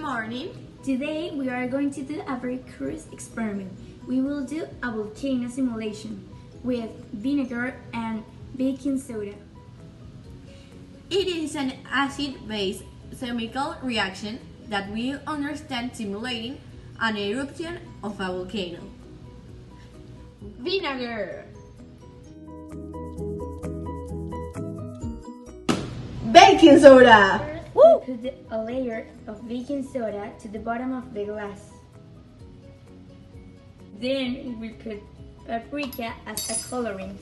morning. Today we are going to do a very curious experiment. We will do a volcano simulation with vinegar and baking soda. It is an acid-base chemical reaction that we understand simulating an eruption of a volcano. Vinegar, baking soda. First, we put a layer of baking soda to the bottom of the glass. Then we put paprika as a coloring.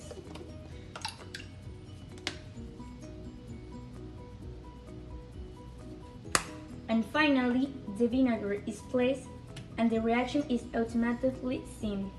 And finally, the vinegar is placed and the reaction is automatically seen.